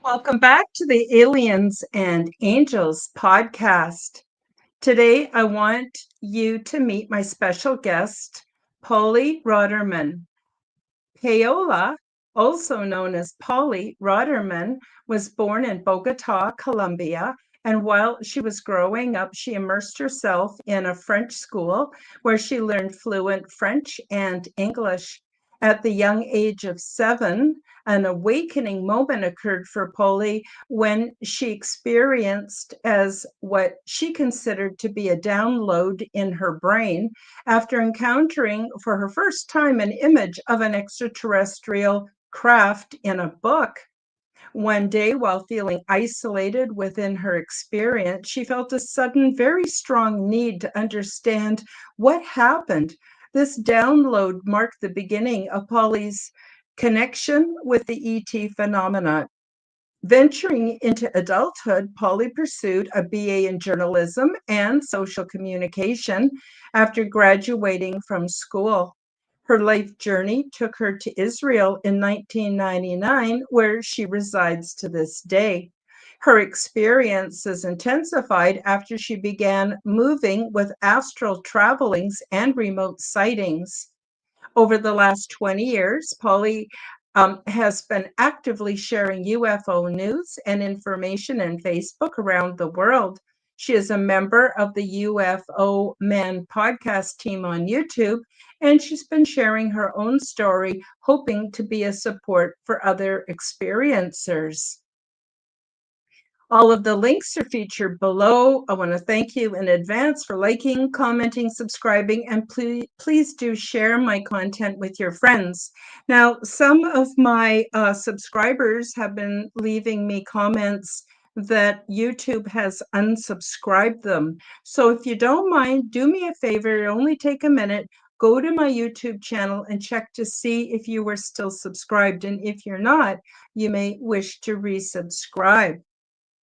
Welcome back to the Aliens and Angels podcast. Today, I want you to meet my special guest, Polly Rottermann. Paola, also known as Polly Rottermann, was born in Bogota, Colombia, and while she was growing up, she immersed herself in a French school where she learned fluent French and English. At the young age of 7, an awakening moment occurred for Polly when she experienced as what she considered to be a download in her brain after encountering for her first time an image of an extraterrestrial craft in a book. One day, while feeling isolated within her experience, she felt a sudden, very strong need to understand what happened. This download marked the beginning of Polly's connection with the ET phenomena. Venturing into adulthood, Polly pursued a BA in journalism and social communication after graduating from school. Her life journey took her to Israel in 1999, where she resides to this day. Her experiences intensified after she began moving with astral travelings and remote sightings. Over the last 20 years, Polly has been actively sharing UFO news and information in Facebook around the world. She is a member of the UFO Man podcast team on YouTube, and she's been sharing her own story, hoping to be a support for other experiencers. All of the links are featured below. I want to thank you in advance for liking, commenting, subscribing, and please do share my content with your friends. Now, some of my subscribers have been leaving me comments that YouTube has unsubscribed them. So if you don't mind, do me a favor, only take a minute, go to my YouTube channel and check to see if you were still subscribed. And if you're not, you may wish to resubscribe.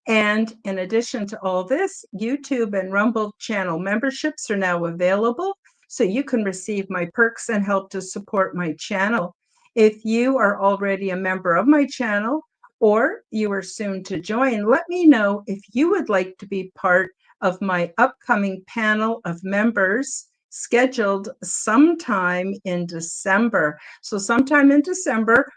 And in addition to all this, YouTube and Rumble channel memberships are now available, so you can receive my perks and help to support my channel. If you are already a member of my channel or you are soon to join, let me know if you would like to be part of my upcoming panel of members scheduled sometime in December. So sometime in December,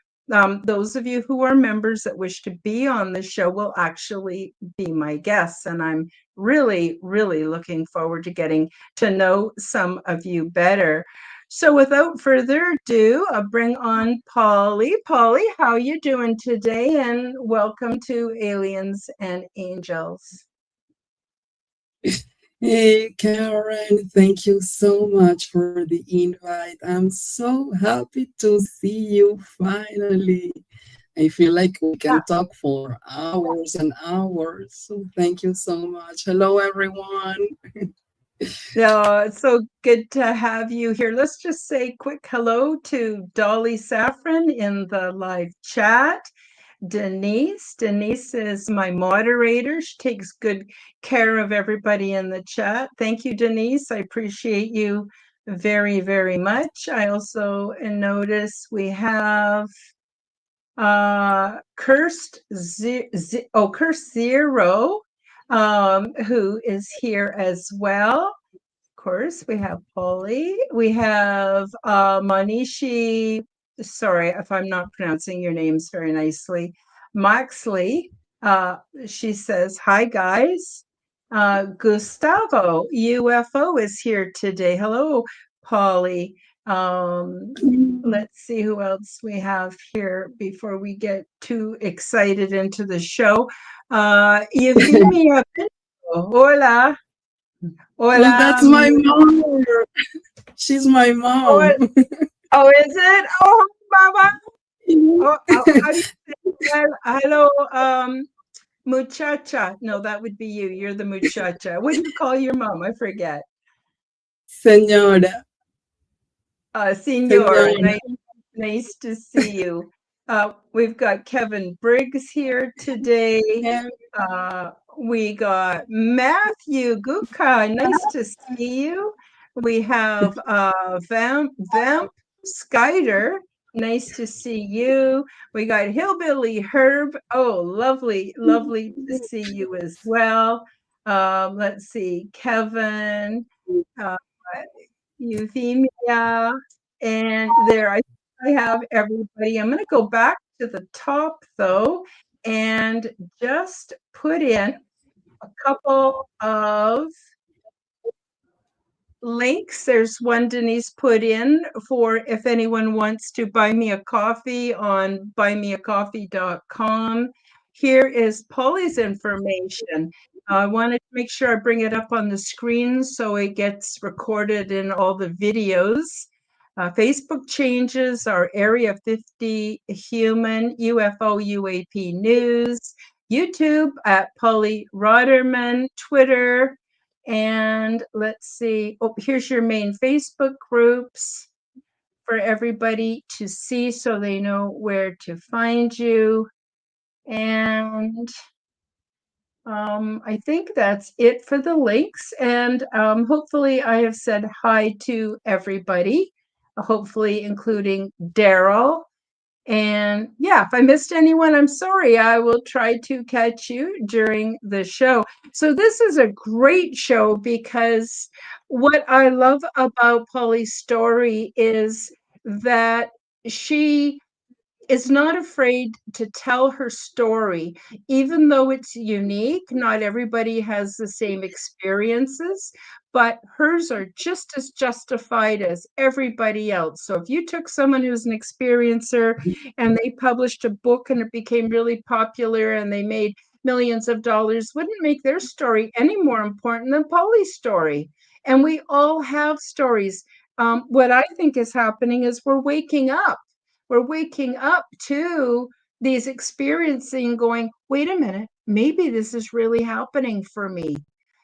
those of you who are members that wish to be on the show will actually be my guests. And I'm really, really looking forward to getting to know some of you better. So without further ado, I'll bring on Polly. Polly, how are you doing today? And welcome to Aliens and Angels. Hey, Karen, thank you so much for the invite. I'm so happy to see you finally. I feel like we can talk for hours and hours. So thank you so much. Hello, everyone. It's so good to have you here. Let's just say quick hello to Dolly Saffron in the live chat. Denise is my moderator. She takes good care of everybody in the chat. Thank you, Denise. I appreciate you very, very much. I also notice we have Cursed Zero, who is here as well. Of course, we have Polly. We have Manishi. Sorry if I'm not pronouncing your names very nicely. Moxley, she says, hi, guys. Gustavo, UFO, is here today. Hello, Polly. Let's see who else we have here before we get too excited into the show. Euphemia, hola. Hola. Well, that's my mom. She's my mom. Oh, is it? Oh, Baba. Oh, how do you say hello, muchacha? No, that would be you. You're the muchacha. What do you call your mom? I forget. Señora, Senor. señora. Nice to see you. We've got Kevin Briggs here today. Yeah. We got Matthew Guka. Nice to see you. We have Vamp Skyder. Nice to see you. We got Hillbilly Herb. Oh, lovely, lovely to see you as well. Let's see, Kevin, uh, Euphemia, and there I have everybody. I'm going to go back to the top though and just put in a couple of links. There's one Denise put in for if anyone wants to buy me a coffee on buymeacoffee.com. Here is Polly's information. I wanted to make sure I bring it up on the screen so it gets recorded in all the videos. Facebook changes our Area 50 Human UFO UAP News, YouTube at Polly Rottermann, Twitter, and let's see. Oh, here's your main Facebook groups for everybody to see so they know where to find you. And I think that's it for the links. And hopefully I have said hi to everybody, hopefully including Daryl. And yeah, if I missed anyone, I'm sorry. I will try to catch you during the show. So this is a great show because what I love about Polly's story is that she is not afraid to tell her story, even though it's unique. Not everybody has the same experiences, but hers are just as justified as everybody else. So if you took someone who's an experiencer and they published a book and it became really popular and they made millions of dollars, wouldn't make their story any more important than Polly's story. And we all have stories. What I think is happening is we're waking up to these experiencing going, wait a minute, maybe this is really happening for me.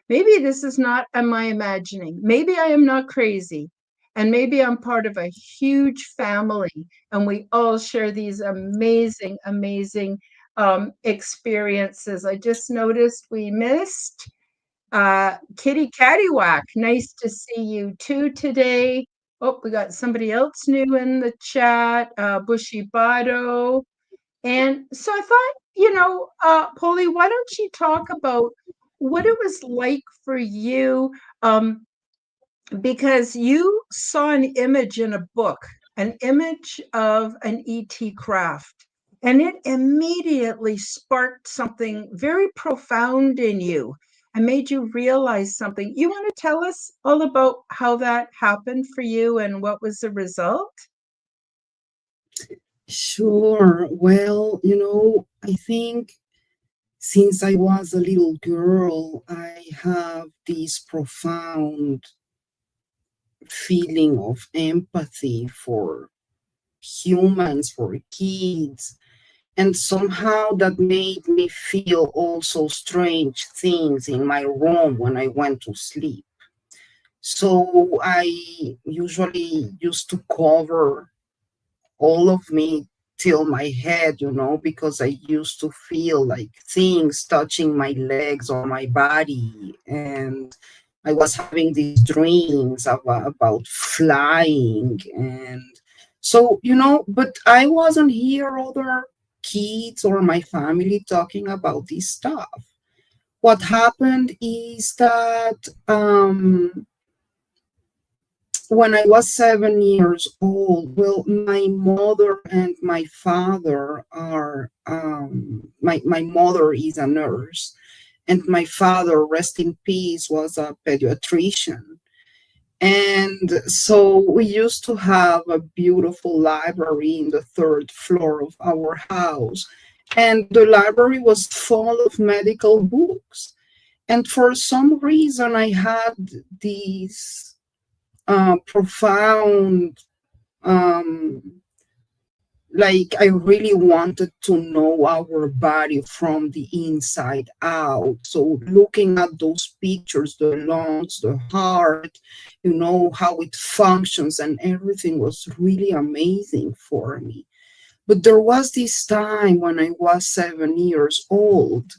Maybe this is not my imagining. Maybe I am not crazy. And maybe I'm part of a huge family. And we all share these amazing, amazing experiences. I just noticed we missed Kitty Caddywhack. Nice to see you too today. Oh, we got somebody else new in the chat, Bushy Bado. And so I thought, Polly, why don't you talk about what it was like for you? Because you saw an image in a book, an image of an ET craft, and it immediately sparked something very profound in you and made you realize something. You want to tell us all about how that happened for you and what was the result? Sure. Well, I think since I was a little girl, I have this profound feeling of empathy for humans, for kids. And somehow that made me feel also strange things in my room when I went to sleep. So I usually used to cover all of me till my head, because I used to feel like things touching my legs or my body. And I was having these dreams about flying. And so, but I wasn't hear other kids or my family talking about this stuff. What happened is that when I was 7 years old, well, my mother and my father are, my mother is a nurse, and my father, rest in peace, was a pediatrician. And so we used to have a beautiful library in the third floor of our house. And the library was full of medical books. And for some reason, I had these profound Um, like I really wanted to know our body from the inside out. So looking at those pictures, the lungs, the heart, how it functions and everything was really amazing for me. But there was this time when I was 7 years old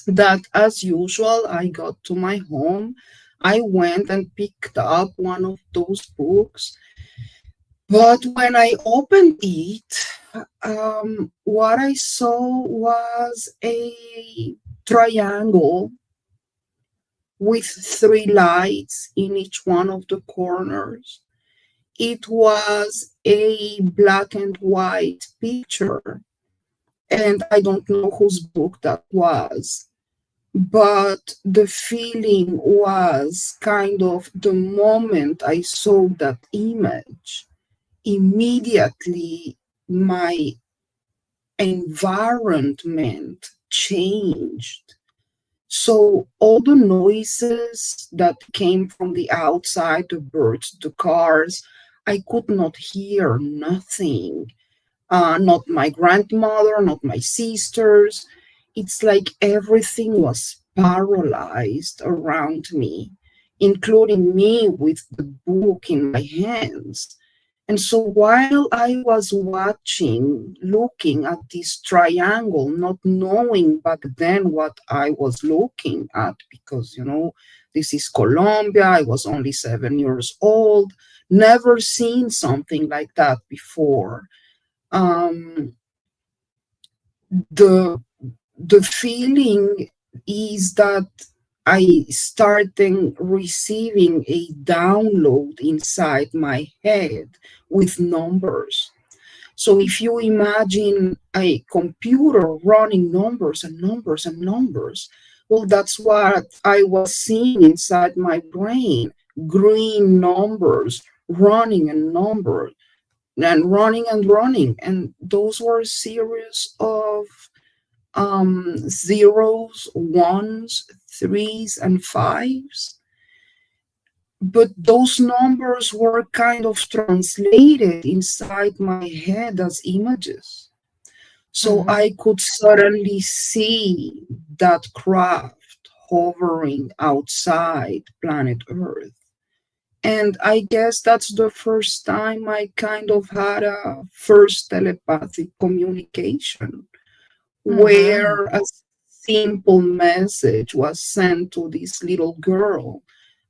that, as usual, I got to my home. I went and picked up one of those books, but when I opened it, what I saw was a triangle with three lights in each one of the corners. It was a black and white picture, and I don't know whose book that was, but the feeling was kind of the moment I saw that image, immediately my environment changed. So all the noises that came from the outside, the birds, the cars, I could not hear nothing. Not my grandmother, not my sisters. It's like everything was paralyzed around me, including me with the book in my hands. And so while I was watching, looking at this triangle, not knowing back then what I was looking at, because, this is Colombia, I was only 7 years old, never seen something like that before. Um, the the feeling is that I started receiving a download inside my head with numbers. So if you imagine a computer running numbers and numbers and numbers, well, that's what I was seeing inside my brain. Green numbers running and numbers and running and running. And those were a series of zeros, ones, threes, and fives. But those numbers were kind of translated inside my head as images. So I could suddenly see that craft hovering outside planet Earth. And I guess that's the first time I kind of had a first telepathic communication where a simple message was sent to this little girl.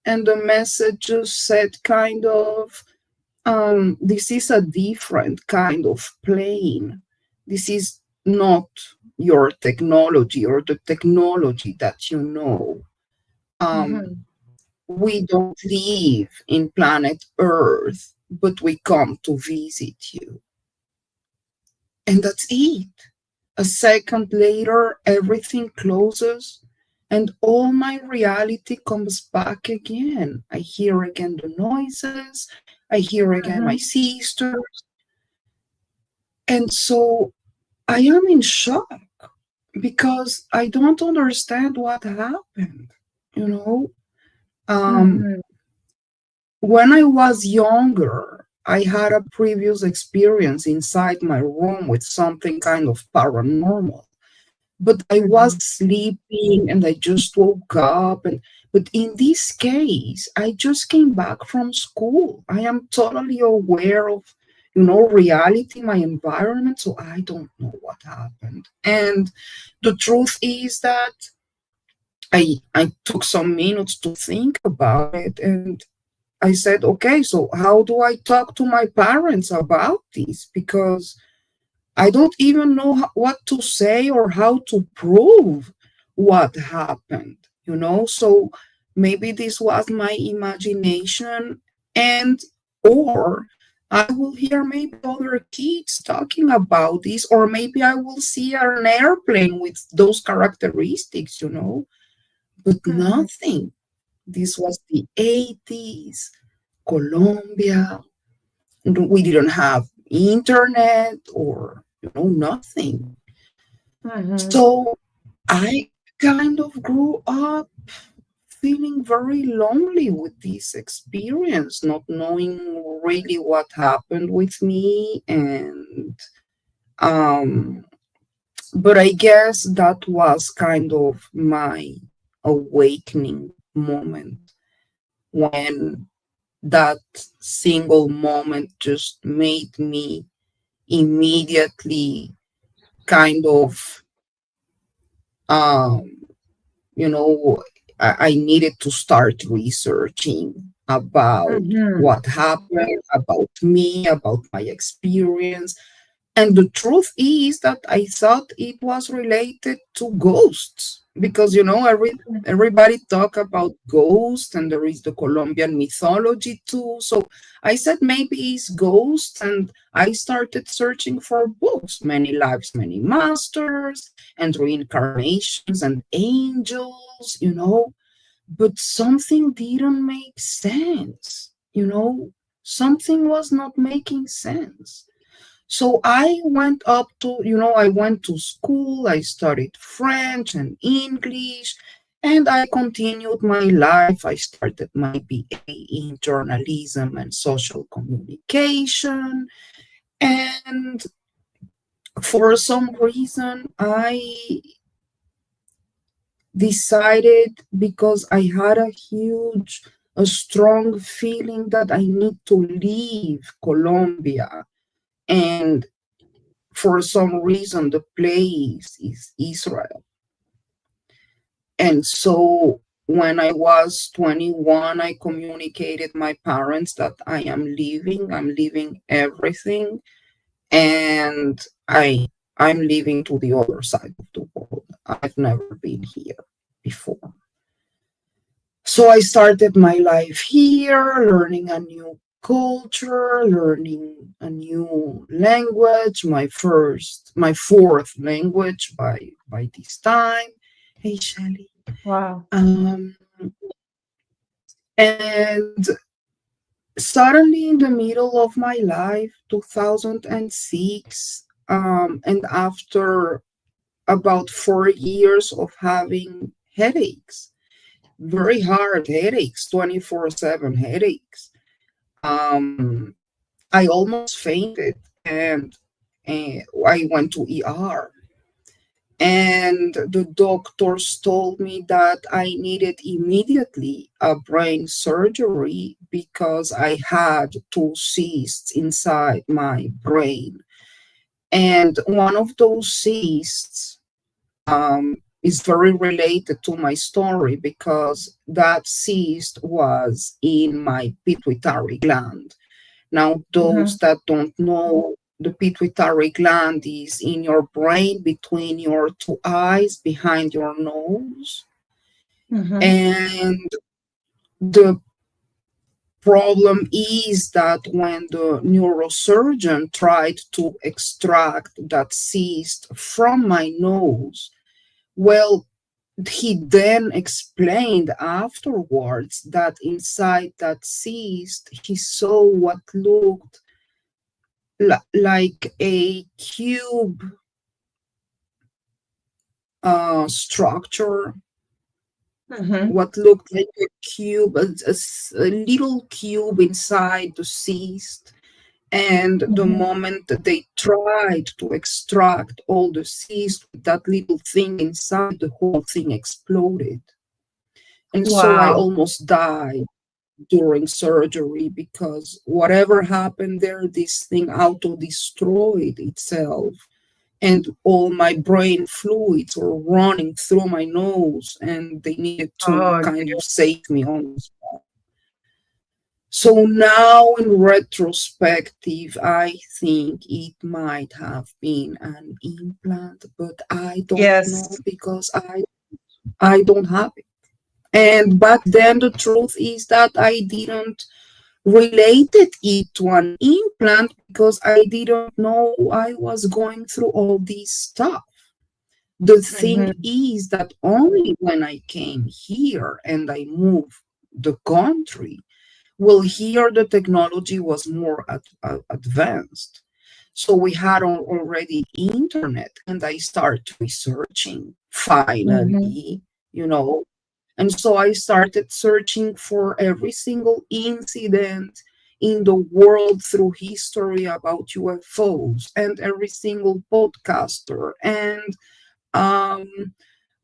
And the message just said kind of, this is a different kind of plane. This is not your technology or the technology that you know. We don't live in planet Earth, but we come to visit you. And that's it. A second later, everything closes and all my reality comes back again. I hear again the noises. I hear again my sisters. And so I am in shock because I don't understand what happened, you know? When I was younger, I had a previous experience inside my room with something kind of paranormal. But I was sleeping and I just woke up. But in this case, I just came back from school. I am totally aware of, reality, my environment. So I don't know what happened. And the truth is that I took some minutes to think about it, and I said, okay, so how do I talk to my parents about this? Because I don't even know what to say or how to prove what happened, So maybe this was my imagination, and or I will hear maybe other kids talking about this, or maybe I will see an airplane with those characteristics, but nothing. This was the 80s, Colombia. We didn't have internet or, nothing. So I kind of grew up feeling very lonely with this experience, not knowing really what happened with me. And um, but I guess that was kind of my awakening moment, when that single moment just made me immediately kind of, um, you know, I needed to start researching about Mhm. what happened, about me, about my experience. And the truth is that I thought it was related to ghosts, because everybody talk about ghosts, and there is the Colombian mythology too. So I said maybe it's ghosts, and I started searching for books, Many Lives, Many Masters, and reincarnations and angels. But something didn't make sense. Something was not making sense. So I went to school, I studied French and English, and I continued my life. I started my BA in journalism and social communication. And for some reason, I decided, because I had a strong feeling that I need to leave Colombia. And for some reason, the place is Israel. And so when I was 21, I communicated my parents that I'm leaving everything, and I'm leaving to the other side of the world. I've never been here before. So I started my life here, learning a new culture, learning a new language, my fourth language by this time. Hey, Shelly. Wow. Um, and suddenly, in the middle of my life, 2006, and after about 4 years of having headaches, very hard headaches, 24/7 headaches, um, I almost fainted, and I went to ER. And the doctors told me that I needed immediately a brain surgery because I had two cysts inside my brain. And one of those cysts is very related to my story, because that cyst was in my pituitary gland. Now, those Mhm. that don't know, the pituitary gland is in your brain, between your two eyes, behind your nose. Mhm. And the problem is that when the neurosurgeon tried to extract that cyst from my nose, well, he then explained afterwards that inside that cyst, he saw what looked like a cube structure, Mhm. what looked like a cube, a little cube inside the cyst. And the Mhm. moment that they tried to extract all the cyst with that little thing inside, the whole thing exploded. And so I Wow. almost died during surgery, because whatever happened there, this thing auto destroyed itself, and all my brain fluids were running through my nose, and they needed to Oh, kind of save me on the spot. So now, in retrospective, I think it might have been an implant, but I don't know, yes. because I don't have it. And back then, the truth is that I didn't related it to an implant, because I didn't know I was going through all this stuff. The thing Mhm. is that only when I came here and I moved the country, well, here the technology was more advanced. So we had already internet, and I started researching Mhm. finally, you know, And so I started searching for every single incident in the world through history about UFOs, and every single podcaster and um,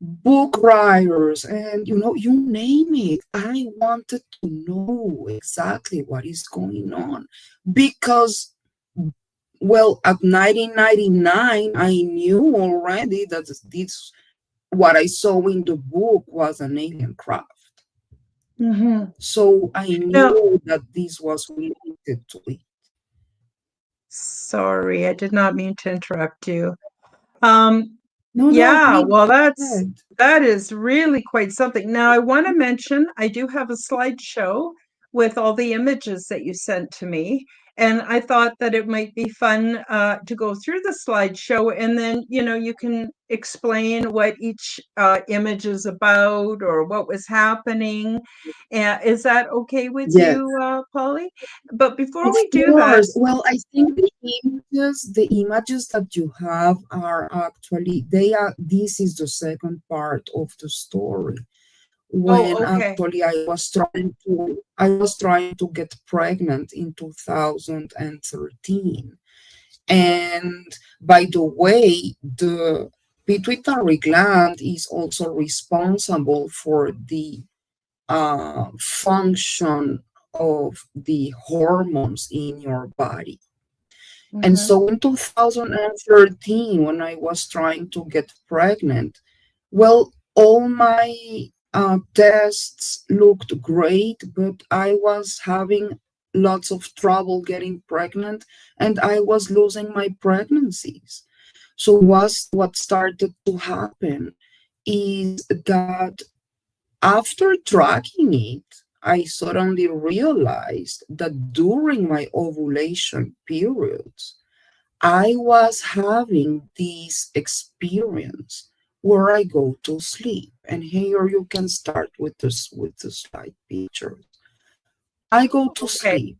book writers, and you name it. I wanted to know exactly what is going on because, well, at 1999, I knew already that this what I saw in the book was an alien craft. Hmm. So I Now, knew that this was related to it. sorry, I did not mean to interrupt you. Um, No, no, yeah, please well, go ahead. that is really quite something. Now, I want to mention I do have a slideshow with all the images that you sent to me, and I thought that it might be fun to go through the slideshow, and then you can explain what each image is about or what was happening. Is that okay with Yes, you, Polly? But before of we do that, course. Well, I think the images that you have are actually they are. This is the second part of the story. When oh, okay. actually I was trying to get pregnant in 2013. And by the way, the pituitary gland is also responsible for the function of the hormones in your body. And Hmm. so in 2013, when I was trying to get pregnant, well, all my tests looked great, but I was having lots of trouble getting pregnant, and I was losing my pregnancies. So what started to happen is that after tracking it, I suddenly realized that during my ovulation periods, I was having this experience where I go to sleep. And here you can start with the slide pictures. I go to Okay, sleep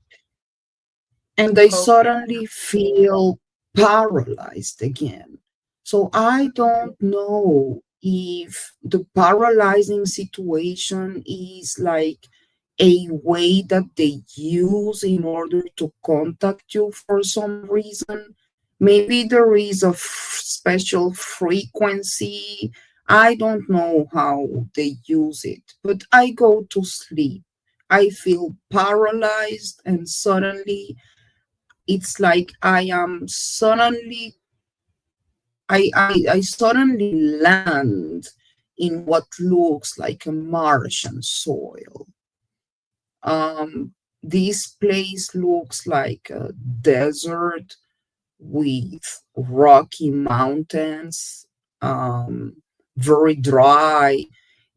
and I okay. suddenly feel paralyzed again. So I don't know if the paralyzing situation is like a way that they use in order to contact you for some reason. Maybe there is a special frequency. I don't know how they use it, but I go to sleep. I feel paralyzed, and suddenly it's like I suddenly land in what looks like a Martian soil. This place looks like a desert with rocky mountains, very dry.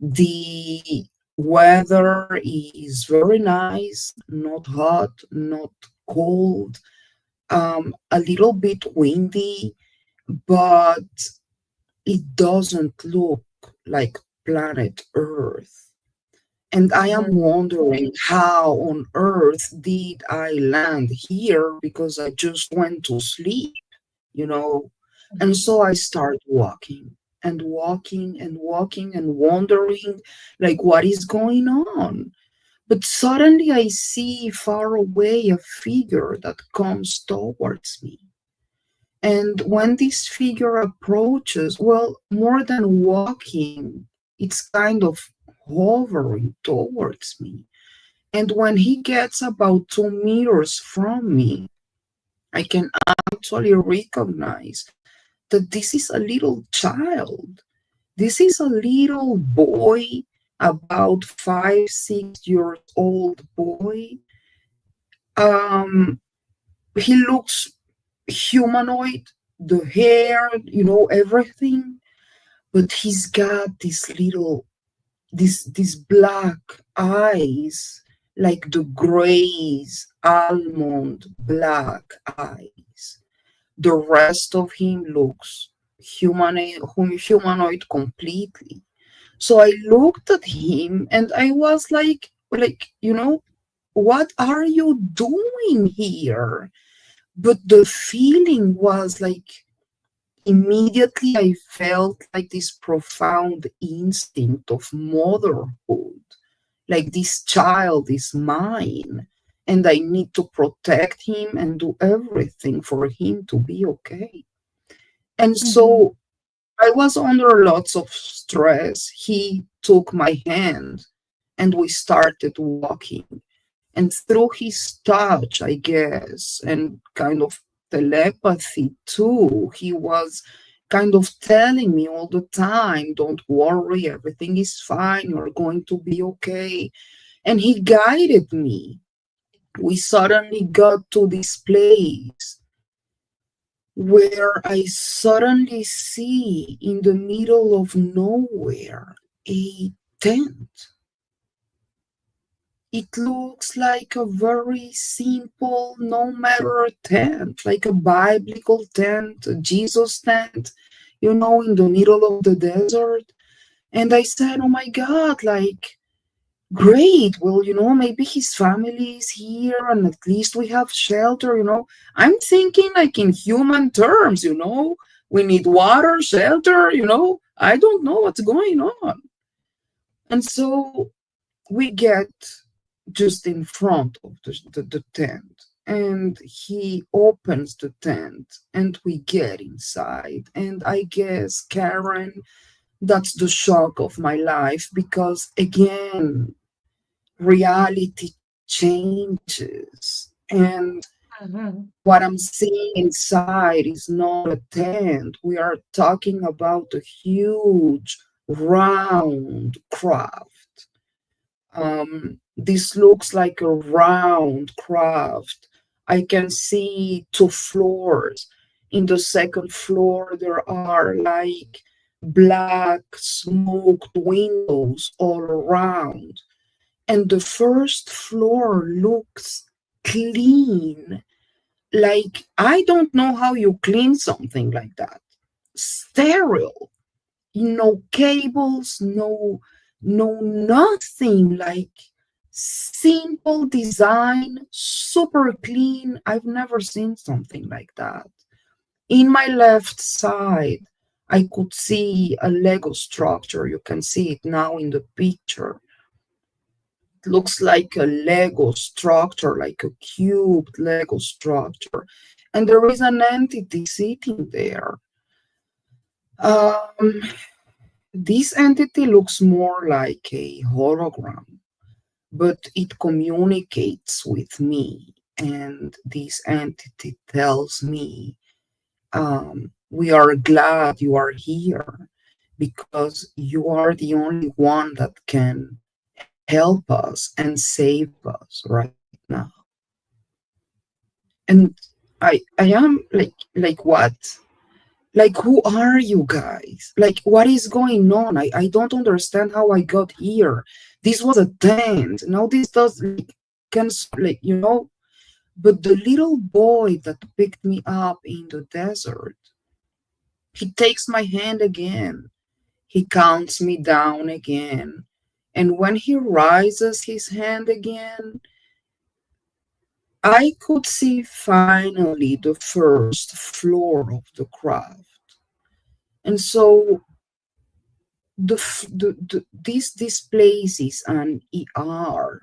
The weather is very nice, not hot, not cold, a little bit windy, but it doesn't look like planet Earth. And I am Mhm, wondering how on earth did I land here because I just went to sleep, you know? And mhm. so I start walking and walking and walking and wondering, like, what is going on? But suddenly I see far away a figure that comes towards me. And when this figure approaches, well, more than walking, it's kind of hovering towards me. And when he gets about 2 meters from me, I can actually recognize that this is a little child. This is a little boy, about 5, 6 years old boy. Um, he looks humanoid, the hair, everything, but he's got this black eyes, like the grays, almond black eyes. The rest of him looks humanoid completely. So I looked at him and I was like, what are you doing here? But the feeling was like immediately I felt like this profound instinct of motherhood, like this child is mine and I need to protect him and do everything for him to be okay. And Mhm. so I was under lots of stress. He took my hand and we started walking. And through his touch, I guess, and kind of telepathy too, he was kind of telling me all the time, don't worry, everything is fine, you're going to be okay. And he guided me. We suddenly got to this place where I suddenly see in the middle of nowhere a tent. It looks like a very simple, no matter tent, like a biblical tent, a Jesus tent, in the middle of the desert. And I said, oh my God, like, great. Well, maybe his family is here and at least we have shelter. I'm thinking like in human terms. We need water, shelter. I don't know what's going on. And so we get just in front of the tent and he opens the tent and we get inside. And I guess, Karen, that's the shock of my life because, again, reality changes. And Mhm. what I'm seeing inside is not a tent. We are talking about a huge round craft. This looks like a round craft. I can see two floors. In the second floor, there are like black smoked windows all around. And the first floor looks clean. Like, I don't know how you clean something like that. Sterile. No cables, no nothing. Like, simple design, super clean. I've never seen something like that. In my left side, I could see a Lego structure. You can see it now in the picture. Looks like a Lego structure, like a cubed Lego structure. And there is an entity sitting there. Um, this entity looks more like a hologram, but it communicates with me. And this entity tells me, we are glad you are here because you are the only one that can help us and save us right now. And I am like what? Like, who are you guys? Like, what is going on? I don't understand how I got here. This was a tent. Now this does like can like. But the little boy that picked me up in the desert, he takes my hand again. He counts me down again. And when he raises his hand again, I could see finally the first floor of the craft. And so this place is an ER.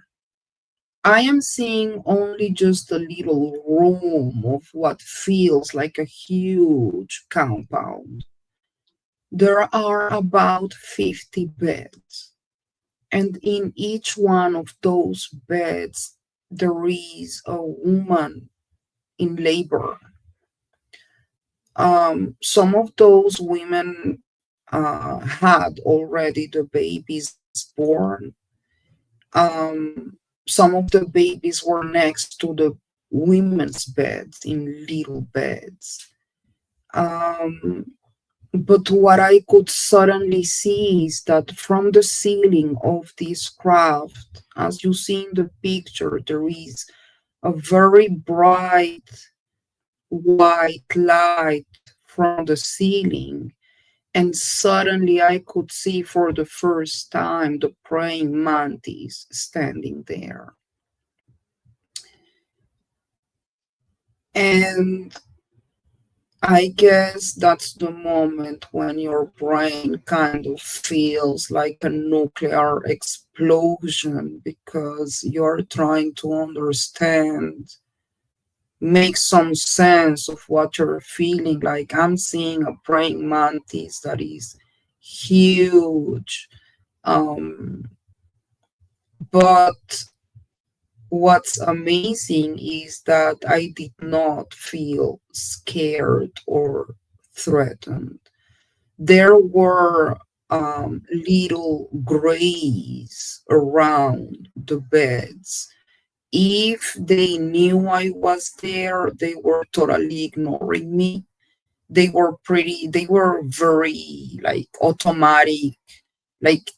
I am seeing only just a little room of what feels like a huge compound. There are about 50 beds, and in each one of those beds, there is a woman in labor. Some of those women had already the babies born. Some of the babies were next to the women's beds in little beds. Um, but what I could suddenly see is that from the ceiling of this craft, as you see in the picture, there is a very bright white light from the ceiling. And suddenly I could see for the first time the praying mantis standing there. And I guess that's the moment when your brain kind of feels like a nuclear explosion because you're trying to understand, make some sense of what you're feeling. Like I'm seeing a praying mantis that is huge. Um, but what's amazing is that I did not feel scared or threatened. There were little grays around the beds. If they knew I was there, they were totally ignoring me. They were very like automatic, like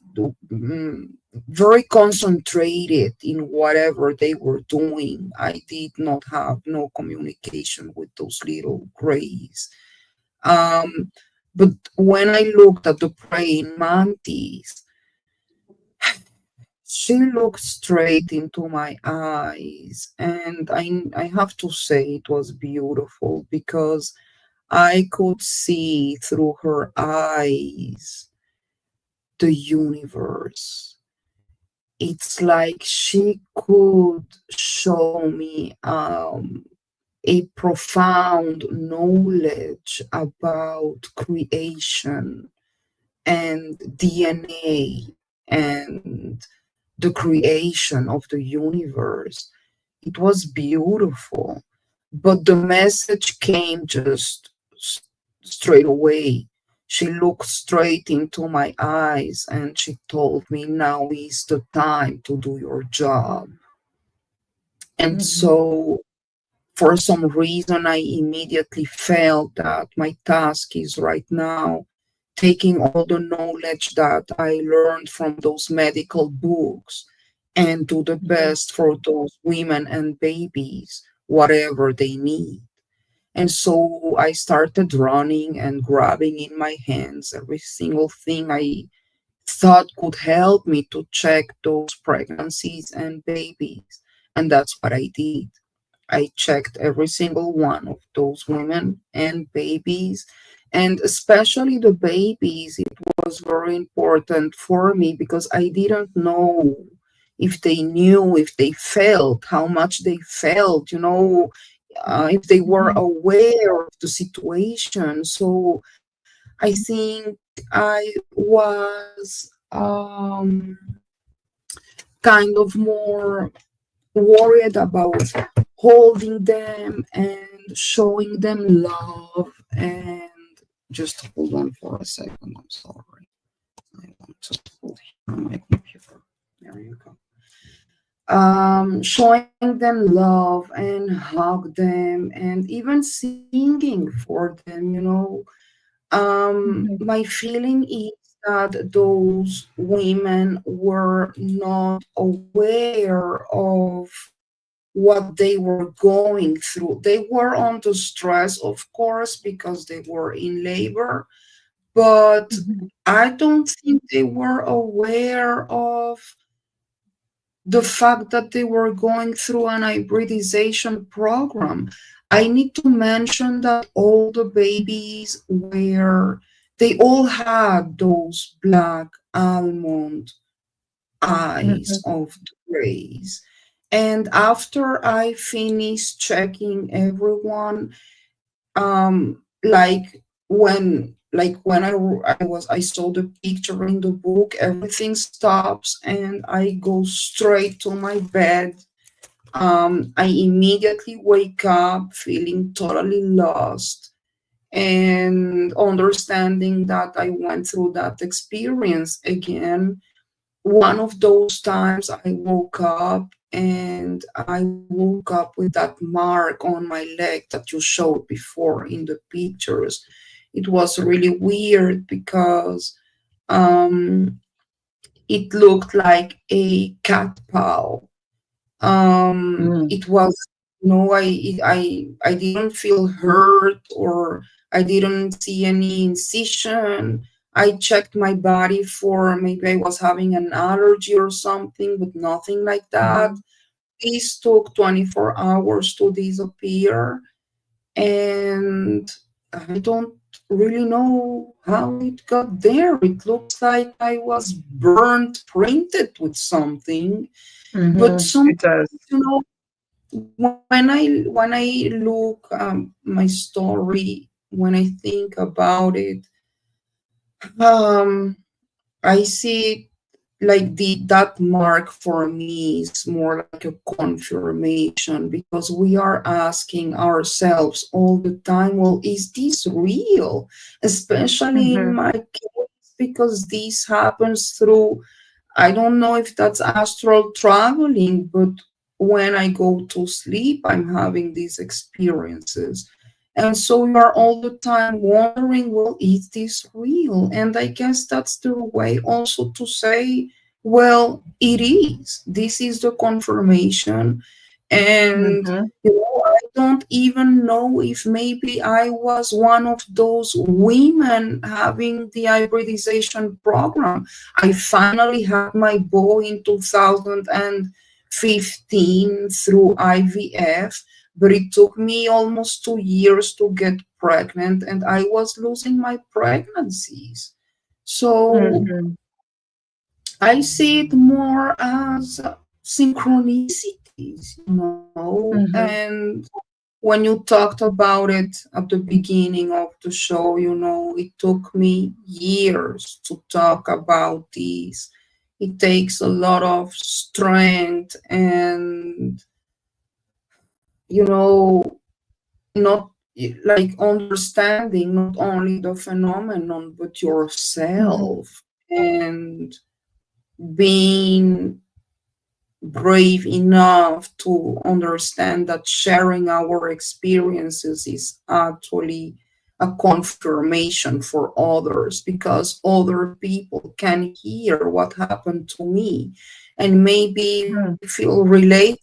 mm, very concentrated in whatever they were doing. I did not have no communication with those little grays. Um, but when I looked at the praying mantis, she looked straight into my eyes, and I have to say it was beautiful because I could see through her eyes the universe. It's like she could show me a profound knowledge about creation and DNA and the creation of the universe. It was beautiful, but the message came just straight away. She looked straight into my eyes and she told me, now is the time to do your job. And Mhm. so, for some reason, I immediately felt that my task is right now taking all the knowledge that I learned from those medical books and do the Mhm. best for those women and babies, whatever they need. And so I started running and grabbing in my hands every single thing I thought could help me to check those pregnancies and babies. And that's what I did. I checked every single one of those women and babies, and especially the babies. It was very important for me because I didn't know if they knew, if they felt, how much they felt, if they were Mhm. aware of the situation. So I think I was kind of more worried about holding them and showing them love. And just hold on for a second. I'm sorry. I want to put here on my computer. There you go. Showing them love and hug them and even singing for them. Mhm. My feeling is that those women were not aware of what they were going through. They were under stress, of course, because they were in labor, but Mhm. I don't think they were aware of the fact that they were going through an hybridization program. I need to mention that all the babies they all had those black almond eyes Mhm. of the rays. And after I finished checking everyone, like when I saw the picture in the book, everything stops and I go straight to my bed. I immediately wake up feeling totally lost and understanding that I went through that experience again. One of those times I woke up and I woke up with that mark on my leg that you showed before in the pictures. It was really weird because um, it looked like a cat paw. Mm. It was no, I didn't feel hurt or I didn't see any incision. I checked my body for maybe I was having an allergy or something, but nothing like that. Mhm. This took 24 hours to disappear. And I don't really know how it got there. It looks like I was burnt, printed with something. But It sometimes, does. you know, when I look my story, when I think about it, um, I see like the that mark for me is more like a confirmation, because we are asking ourselves all the time, well, is this real? Especially in Mm-hmm. my case, because this happens through, I don't know if that's astral traveling, but when I go to sleep, I'm having these experiences. And so you are all the time wondering, well, is this real? And I guess that's the way also to say, well, it is. This is the confirmation. And Mm-hmm. I don't even know if maybe I was one of those women having the hybridization program. I finally had my boy in 2015 through IVF, but it took me almost 2 years to get pregnant, and I was losing my pregnancies. So Mm-hmm. I see it more as synchronicities, Mm-hmm. and when you talked about it at the beginning of the show, it took me years to talk about this. It takes a lot of strength and, you know, not like understanding not only the phenomenon, but Mm-hmm. yourself, and being brave enough to understand that sharing our experiences is actually a confirmation for others, because other people can hear what happened to me and maybe feel related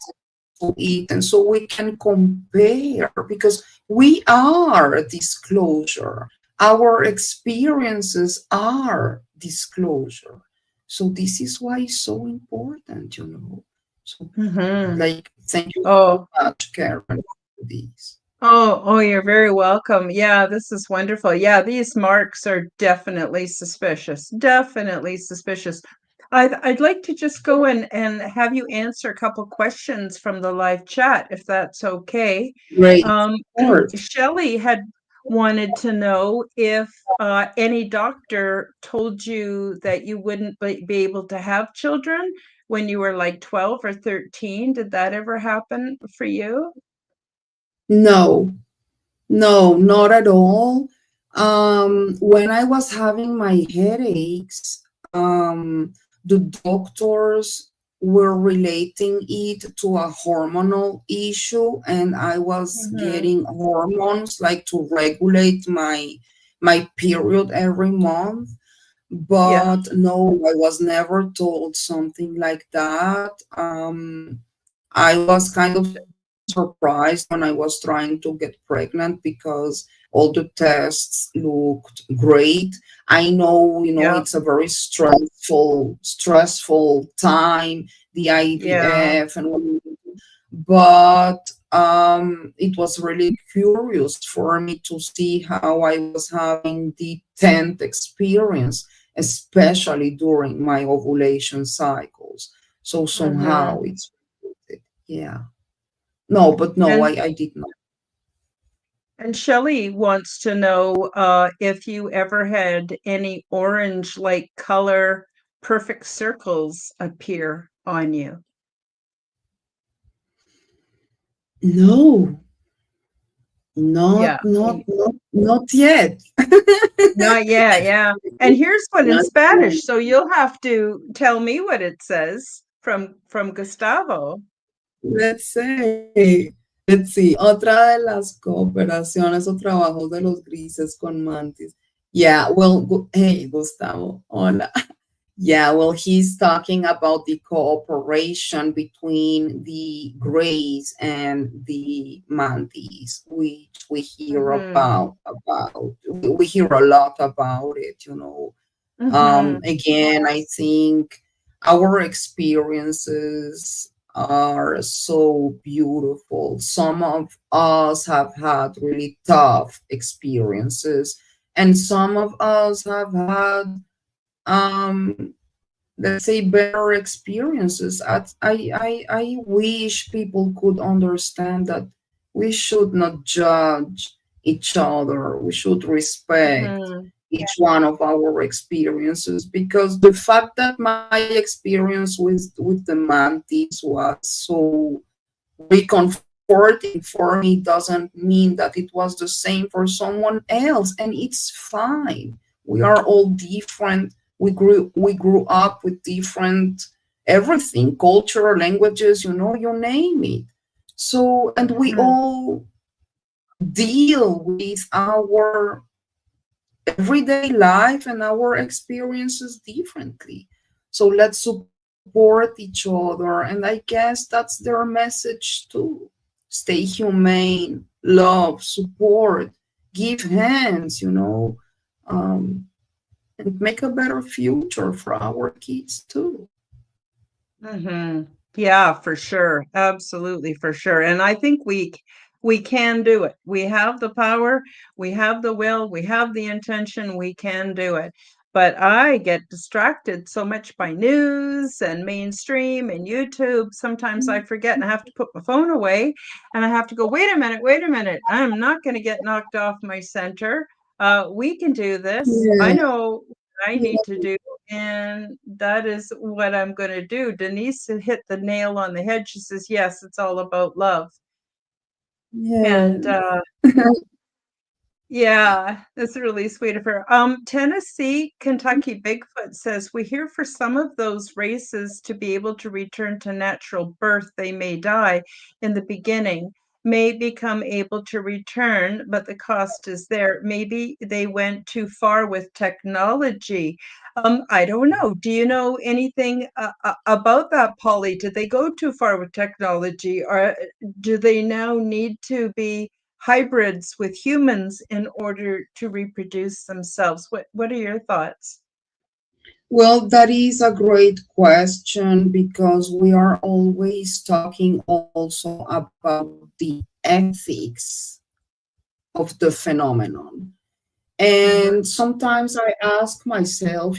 to it. And so we can compare, because we are disclosure. Our experiences are disclosure. So this is why it's so important. So, Mm-hmm. like, thank you so Oh, much, Karen, for this. you're very welcome. Yeah, this is wonderful. Yeah, these marks are definitely suspicious. Definitely suspicious. I'd like to just go and have you answer a couple questions from the live chat, if that's okay. Great. Um, Of course. Shelley had wanted to know if any doctor told you that you wouldn't be able to have children when you were like 12 or 13. Did that ever happen for you? No, no, not at all. When I was having my headaches, the doctors were relating it to a hormonal issue, and I was Mhm. getting hormones like to regulate my period every month. Yeah. But no, I was never told something like that. I was kind of surprised when I was trying to get pregnant, because all the tests looked great. I know Yeah. it's a very stressful time, the Yeah. IVF, but it was really curious for me to see how I was having the 10th experience, especially during my ovulation cycles. So somehow Mhm. it's, yeah. No, but no, And I did not. and Shelley wants to know if you ever had any orange-like color perfect circles appear on you. No, Yeah. not yet. Not yet, yeah. And here's one in Not yet. Spanish, so you'll have to tell me what it says from Gustavo. Let's say, let's see. Otra de las cooperaciones o trabajos de los grises con mantis. Yeah, well, hey, Gustavo. Hola. Yeah, well, he's talking about the cooperation between the Greys and the Mantis, which we hear Mhm. we hear a lot about it. Mhm. Again, I think our experiences are so beautiful. Some of us have had really tough experiences, and some of us have had, um, let's say, better experiences. I wish people could understand that we should not judge each other. We should respect Mhm. each one of our experiences, because the fact that my experience with the mantis was so reconforting for me doesn't mean that it was the same for someone else, and it's fine. We are all different. We grew up with different everything, culture, languages, you name it. So, and we Mhm. all deal with our everyday life and our experiences differently. So let's support each other. And I guess that's their message too. Stay humane, love, support, give hands, and make a better future for our kids too. Mhm. Yeah, for sure. Absolutely, for sure. And I think we can do it. We have the power, we have the will, we have the intention, we can do it. But I get distracted so much by news and mainstream and YouTube. Sometimes I forget and I have to put my phone away and I have to go, wait a minute, wait a minute. I'm not going to get knocked off my center. We can do this. I Yeah, know what I need to do. And that is what I'm going to do. Denise hit the nail on the head. She says, yes, it's all about love. And yeah. yeah, that's really sweet of her. Tennessee, Kentucky Bigfoot says we hear for some of those races to be able to return to natural birth, they may die in the beginning, may become able to return, but the cost is there. Maybe they went too far with technology. I don't know. Do you know anything about that, Polly? Did they go too far with technology, or do they now need to be hybrids with humans in order to reproduce themselves? What are your thoughts? Well, that is a great question, because we are always talking also about the ethics of the phenomenon. Mhm, And sometimes I ask myself,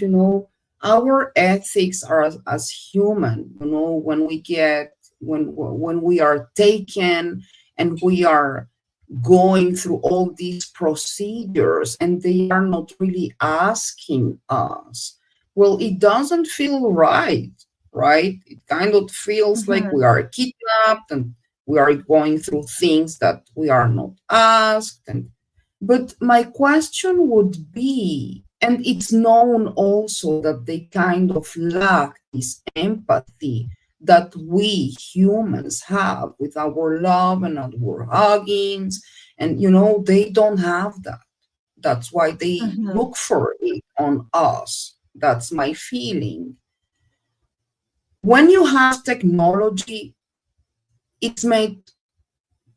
our ethics are as human, when we get when we are taken and we are going through all these procedures and they are not really asking us. Well, it doesn't feel right, right? It kind of feels like we mhm, are kidnapped and we are going through things that we are not asked. And but my question would be, and it's known also that they kind of lack this empathy that we humans have with our love and our huggings, and they don't have that. That's why they mhm, look for it on us. That's my feeling. When you have technology, it's made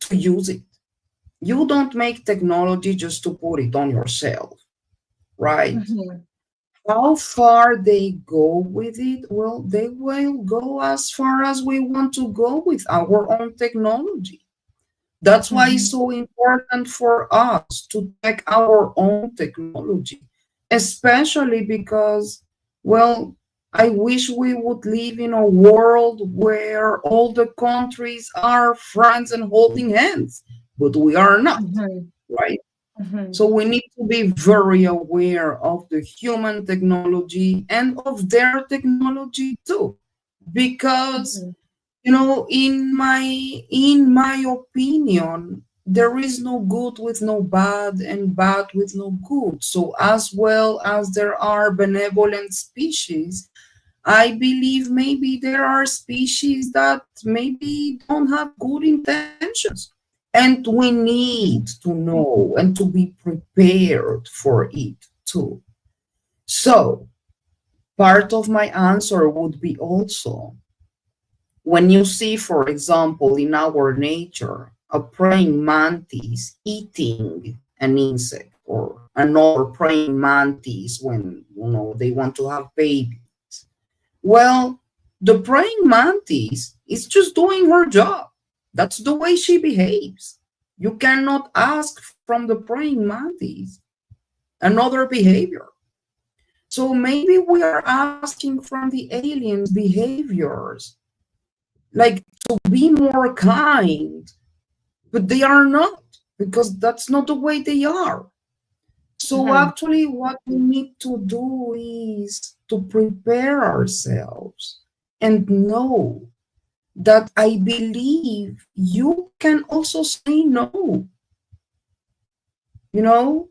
to use it. You don't make technology just to put it on yourself, right? mhm, How far they go with it? Well, they will go as far as we want to go with our own technology. That's why it's mhm, so important for us to check our own technology, especially because, well, I wish we would live in a world where all the countries are friends and holding hands, but we are not, mhm, right? mhm, So we need to be very aware of the human technology and of their technology too, because mhm, in my opinion, there is no good with no bad and bad with no good. So as well as there are benevolent species, I believe maybe there are species that maybe don't have good intentions. And we need to know and to be prepared for it too. So, part of my answer would be also, when you see, for example, in our nature, a praying mantis eating an insect or another praying mantis when they want to have babies. Well, The praying mantis is just doing her job. That's the way she behaves. You cannot ask from the praying mantis another behavior. So maybe we are asking from the aliens behaviors, like to be more kind, but they are not, because that's not the way they are. So Mhm. actually, what we need to do is to prepare ourselves and know that I believe you can also say no. You know,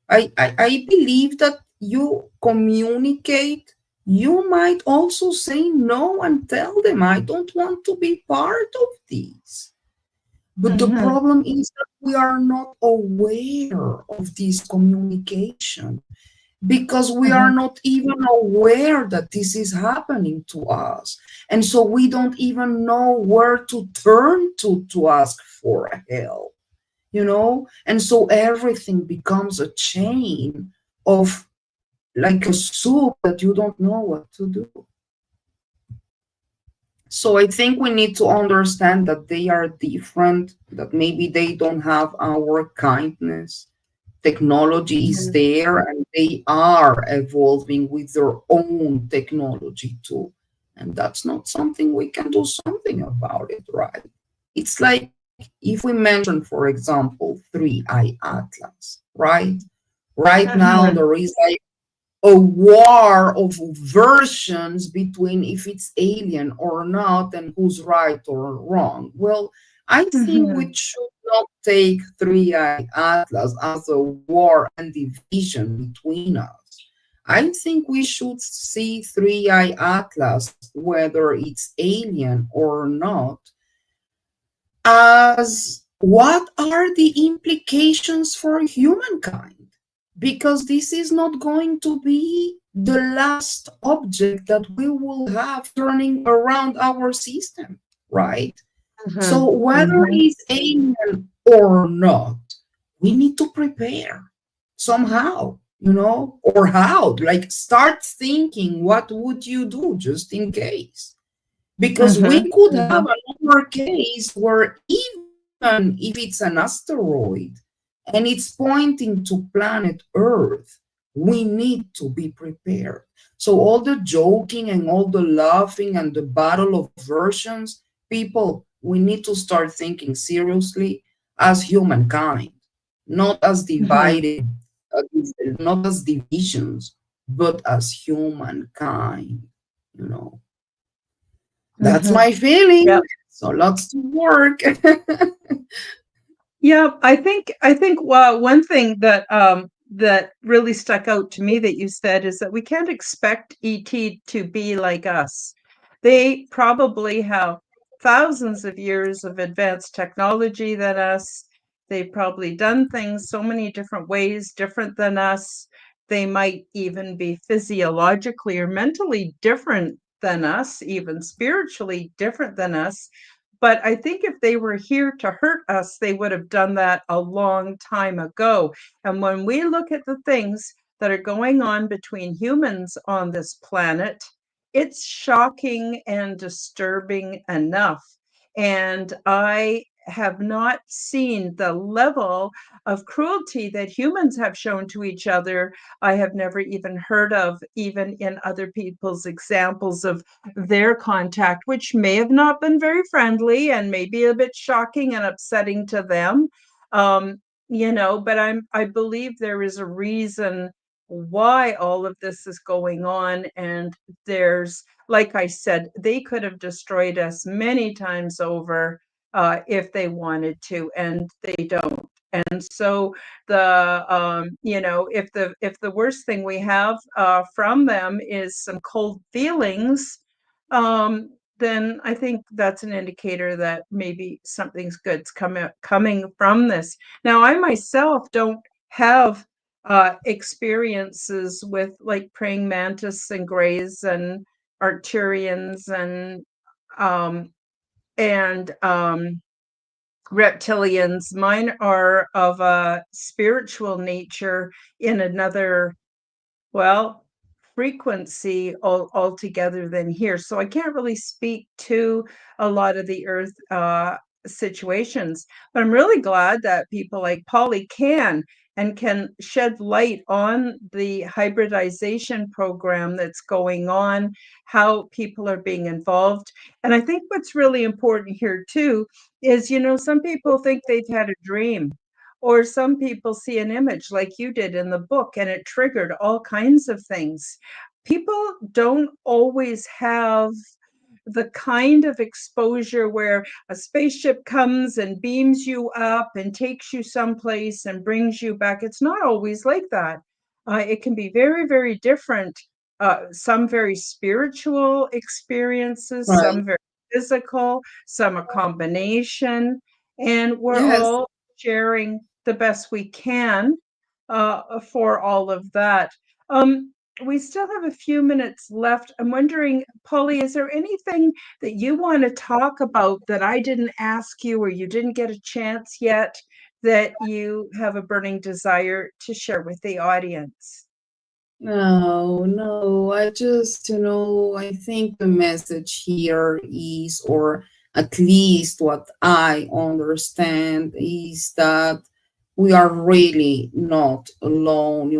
I believe that you communicate. You might also say no and tell them, I don't want to be part of this. But the Mhm. problem is that we are not aware of this communication because we are Mhm. not even aware that this is happening to us. And so we don't even know where to turn to ask for help, you know? And so everything becomes a chain of like a soup that you don't know what to do. So I think we need to understand that they are different, that maybe they don't have our kindness. Technology is Mhm. there and they are evolving with their own technology too. And that's not something we can do something about it, right? It's like if we mention, for example, 3i Atlas, right? Right now, Mhm. there is like a war of versions between if it's alien or not and who's right or wrong. Well, I think we Mhm. should not take 3i Atlas as a war and division between us. I think we should see 3i Atlas, whether it's alien or not, as what are the implications for humankind? Because this is not going to be the last object that we will have turning around our system, right? So, Mhm. whether Mhm. it's alien or not, we need to prepare somehow, or how? Like, start thinking what would you do just in case? Because we Mhm. could have Mhm. another case where even if it's an asteroid and it's pointing to planet Earth, we need to be prepared. So all the joking and all the laughing and the battle of versions, people, we need to start thinking seriously as humankind, not as Mhm. divided, uh, not as divisions, but as humankind, you know. That's Mhm. my feeling. Yeah. So lots to work. Yeah, I think well, one thing that that really stuck out to me that you said is that we can't expect ET to be like us. They probably have thousands of years of advanced technology than us. They've probably done things so many different ways, different than us. They might even be physiologically or mentally different than us, even spiritually different than us. But I think if they were here to hurt us, they would have done that a long time ago. And when we look at the things that are going on between humans on this planet, it's shocking and disturbing enough. And I have not seen the level of cruelty that humans have shown to each other. I have never even heard of, even in other people's examples of their contact, which may have not been very friendly and maybe a bit shocking and upsetting to them. Um, but I believe there is a reason why all of this is going on. And there's, like I said, they could have destroyed us many times over if they wanted to, and they don't. And so if the worst thing we have from them is some cold feelings, then I think that's an indicator that maybe something's good's coming from this. Now, I myself don't have experiences with like praying mantis and grays and Arcturians um, and reptilians. Mine are of a spiritual nature in another, well, frequency altogether than here. So I can't really speak to a lot of the Earth situations, but I'm really glad that people like Polly can shed light on the hybridization program that's going on, how people are being involved. And I think what's really important here too is, some people think they've had a dream, or some people see an image like you did in the book and it triggered all kinds of things. People don't always have the kind of exposure where a spaceship comes and beams you up and takes you someplace and brings you back. It's not always like that. It can be very, very different. Some very spiritual experiences, Right. some very physical, some a combination. And we're Yes. all sharing the best we can for all of that. Um, we still have a few minutes left. I'm wondering, Polly, is there anything that you want to talk about that I didn't ask you or you didn't get a chance yet that you have a burning desire to share with the audience? No, no. I just, I think the message here is, or at least what I understand, is that we are really not alone.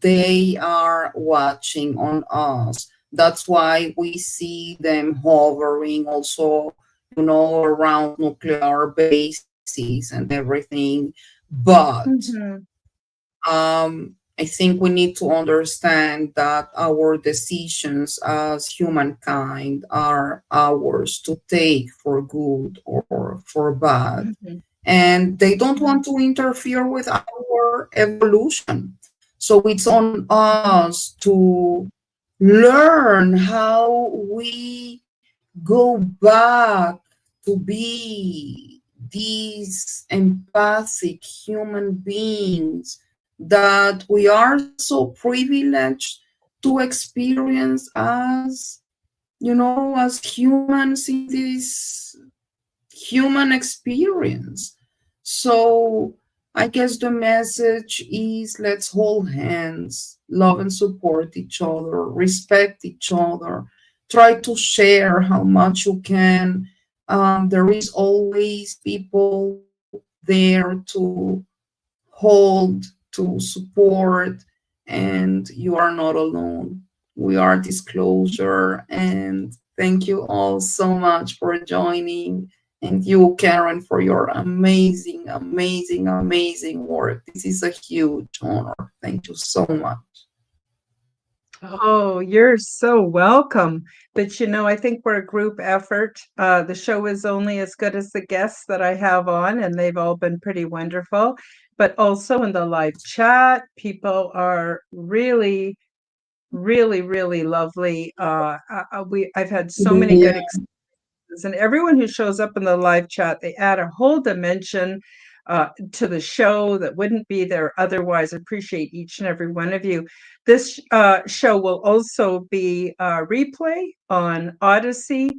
They are watching on us. That's why we see them hovering also, around nuclear bases and everything. But Mm-hmm. I think we need to understand that our decisions as humankind are ours to take for good or for bad. Mm-hmm. And they don't want to interfere with our evolution. So it's on us to learn how we go back to be these empathic human beings that we are so privileged to experience as humans in this human experience. So I guess the message is, let's hold hands, love and support each other, respect each other, try to share how much you can. There is always people there to hold, to support, and you are not alone. We are Disclosure, and thank you all so much for joining. And you, Karen, for your amazing, amazing, amazing work. This is a huge honor. Thank you so much. Oh, you're so welcome. But I think we're a group effort. The show is only as good as the guests that I have on, and they've all been pretty wonderful. But also in the live chat, people are really, really, really lovely. I've had so many Yeah. good experiences, and everyone who shows up in the live chat, they add a whole dimension to the show that wouldn't be there otherwise. I appreciate each and every one of you. This show will also be replay on Odyssey,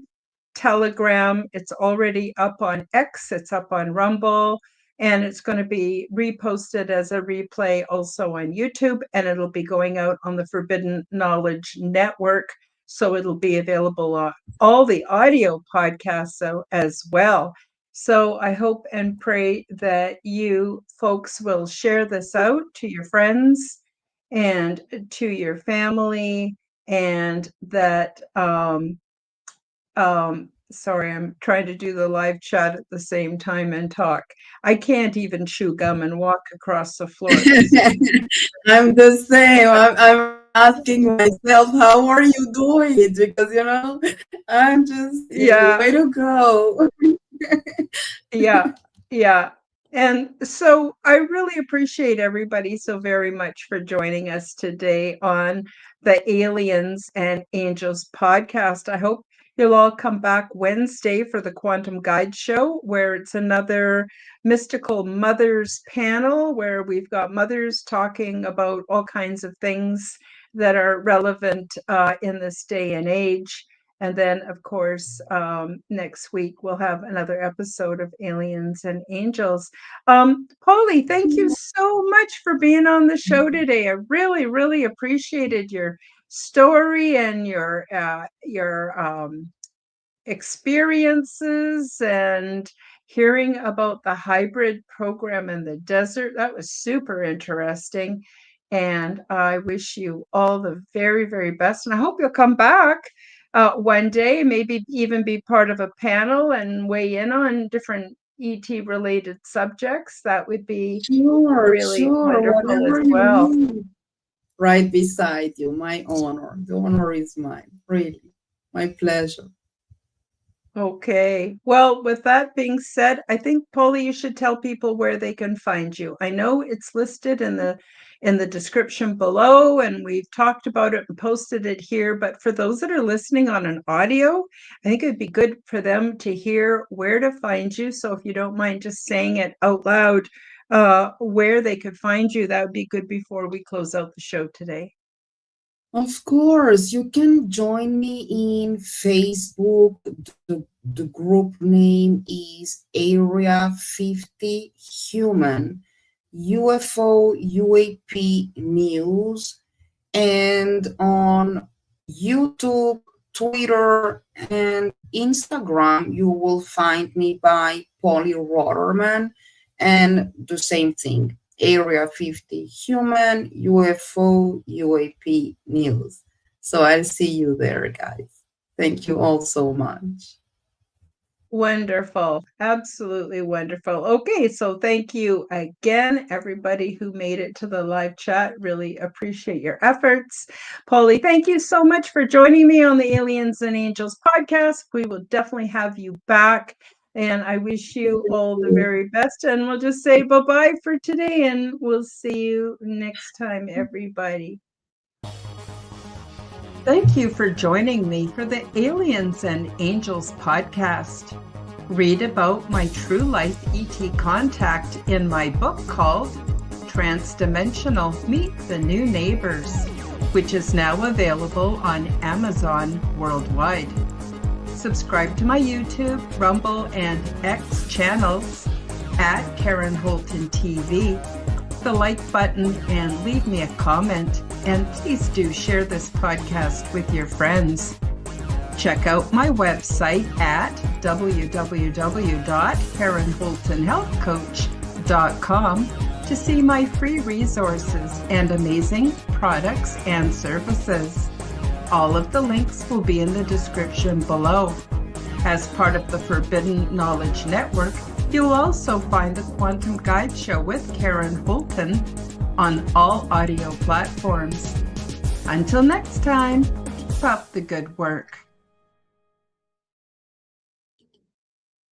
Telegram. It's already up on X, it's up on Rumble, and it's going to be reposted as a replay also on YouTube, and it'll be going out on the Forbidden Knowledge Network. So it'll be available on all the audio podcasts as well. So I hope and pray that you folks will share this out to your friends and to your family, and that sorry, I'm trying to do the live chat at the same time and talk. I can't even chew gum and walk across the floor at the same I'm the same. I'm asking myself, how are you doing it? Because, I'm just, Yeah, way to go. yeah, yeah. And so I really appreciate everybody so very much for joining us today on the Aliens and Angels podcast. I hope you'll all come back Wednesday for the Quantum Guide Show, where it's another mystical mothers panel where we've got mothers talking about all kinds of things that are relevant in this day and age. And then, of course, next week we'll have another episode of Aliens and Angels. Polly, thank you so much for being on the show today. I really, really appreciated your story and your experiences and hearing about the hybrid program in the desert. That was super interesting. And I wish you all the very, very best. And I hope you'll come back one day, maybe even be part of a panel and weigh in on different ET related subjects. That would be really wonderful Whatever as you well. need. Right beside you. My honor. The honor is mine. Really. My pleasure. Okay. Well, with that being said, I think, Polly, you should tell people where they can find you. I know it's listed in the description below, and we've talked about it and posted it here, but for those that are listening on an audio, I think it'd be good for them to hear where to find you. So if you don't mind just saying it out loud, where they could find you, that would be good before we close out the show today. Of course, you can join me in Facebook. The group name is Area 50 Human UFO UAP News. And on YouTube, Twitter, and Instagram, you will find me by Polly Rottermann, and the same thing. Area 50 Human UFO UAP News. So I'll see you there, guys. Thank you all so much. Wonderful. Absolutely wonderful. Okay, so thank you again, everybody who made it to the live chat. Really appreciate your efforts. Polly, thank you so much for joining me on the Aliens and Angels podcast. We will definitely have you back. And I wish you all the very best. And we'll just say bye-bye for today. And we'll see you next time, everybody. Thank you for joining me for the Aliens and Angels podcast. Read about my true life ET contact in my book called Transdimensional Meet the New Neighbors, which is now available on Amazon worldwide. Subscribe to my YouTube, Rumble, and X channels at Karen Holton TV. The like button and leave me a comment. And please do share this podcast with your friends. Check out my website at www.karenholtonhealthcoach.com to see my free resources and amazing products and services. All of the links will be in the description below. As part of the Forbidden Knowledge Network, you'll also find the Quantum Guide Show with Karen Holton on all audio platforms. Until next time, keep up the good work.